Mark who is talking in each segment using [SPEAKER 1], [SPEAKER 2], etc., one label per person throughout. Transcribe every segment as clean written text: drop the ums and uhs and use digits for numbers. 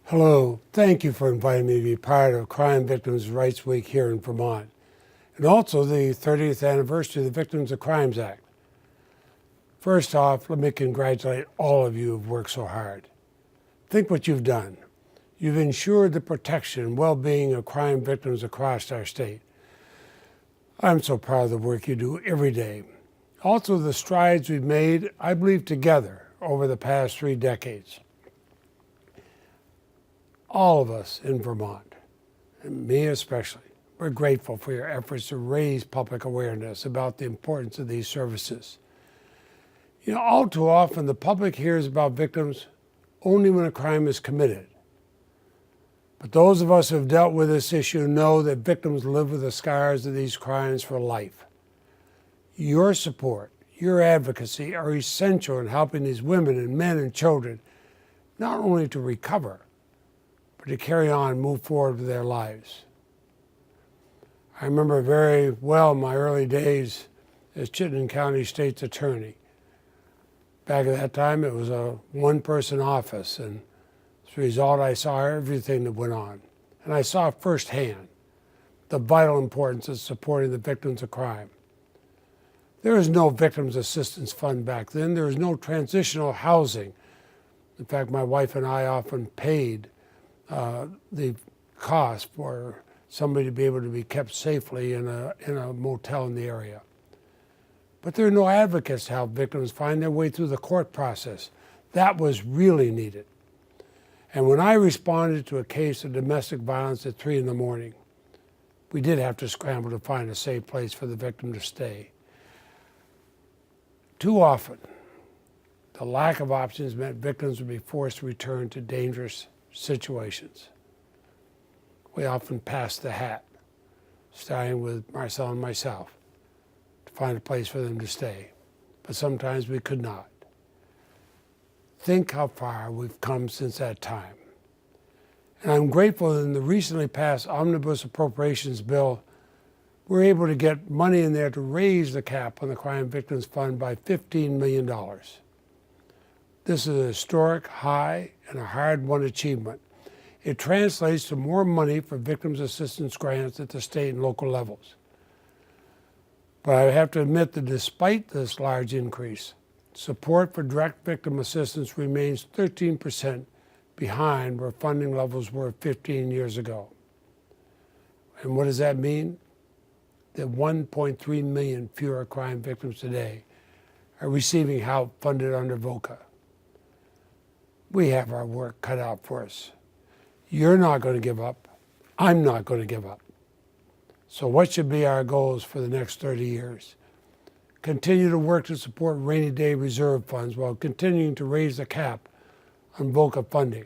[SPEAKER 1] Hello, thank you for inviting me to be part of Crime Victims' Rights Week here in Vermont, and also the 30th anniversary of the Victims of Crimes Act. First off, let me congratulate all of you who've worked so hard. Think what you've done. You've ensured the protection and well-being of crime victims across our state. I'm so proud of the work you do every day. Also, the strides we've made, I believe, together over the past 3 decades. All of us in Vermont, and me especially, we're grateful for your efforts to raise public awareness about the importance of these services. You know, all too often the public hears about victims only when a crime is committed. But those of us who have dealt with this issue know that victims live with the scars of these crimes for life. Your support, your advocacy are essential in helping these women and men and children not only to recover, but to carry on and move forward with their lives. I remember very well my early days as Chittenden County State's Attorney. Back at that time, it was a one-person office, and as a result, I saw everything that went on. And I saw firsthand the vital importance of supporting the victims of crime. There was no Victims Assistance Fund back then. There was no transitional housing. In fact, my wife and I often paid the cost for somebody to be able to be kept safely in a motel in the area. But there are no advocates to help victims find their way through the court process. That was really needed. And when I responded to a case of domestic violence at 3 in the morning, we did have to scramble to find a safe place for the victim to stay. Too often, the lack of options meant victims would be forced to return to dangerous situations. We often passed the hat, starting with Marcel and myself, to find a place for them to stay. But sometimes we could not. Think how far we've come since that time. And I'm grateful that in the recently passed Omnibus Appropriations Bill, we're able to get money in there to raise the cap on the Crime Victims Fund by $15 million. This is a historic, high, and a hard-won achievement. It translates to more money for victims assistance grants at the state and local levels. But I have to admit that despite this large increase, support for direct victim assistance remains 13% behind where funding levels were 15 years ago. And what does that mean? That 1.3 million fewer crime victims today are receiving help funded under VOCA. We have our work cut out for us. You're not going to give up. I'm not going to give up. So what should be our goals for the next 30 years? Continue to work to support rainy day reserve funds while continuing to raise the cap on VOCA funding.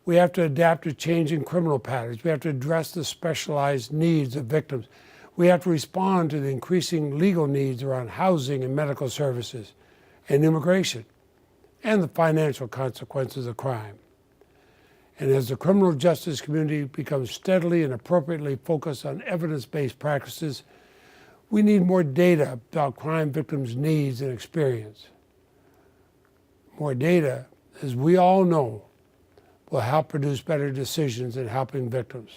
[SPEAKER 1] We have to adapt to changing criminal patterns. We have to address the specialized needs of victims. We have to respond to the increasing legal needs around housing and medical services and immigration, and the financial consequences of crime. And as the criminal justice community becomes steadily and appropriately focused on evidence-based practices, we need more data about crime victims' needs and experience. More data, as we all know, will help produce better decisions in helping victims.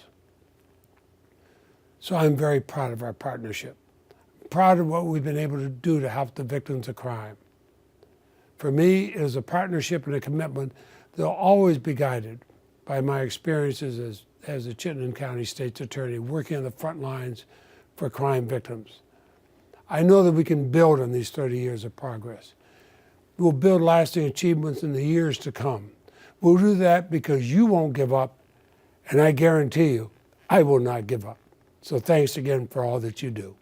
[SPEAKER 1] So I'm very proud of our partnership. I'm proud of what we've been able to do to help the victims of crime. For me, it is a partnership and a commitment that will always be guided by my experiences as a Chittenden County State's Attorney working on the front lines for crime victims. I know that we can build on these 30 years of progress. We'll build lasting achievements in the years to come. We'll do that because you won't give up, and I guarantee you, I will not give up. So thanks again for all that you do.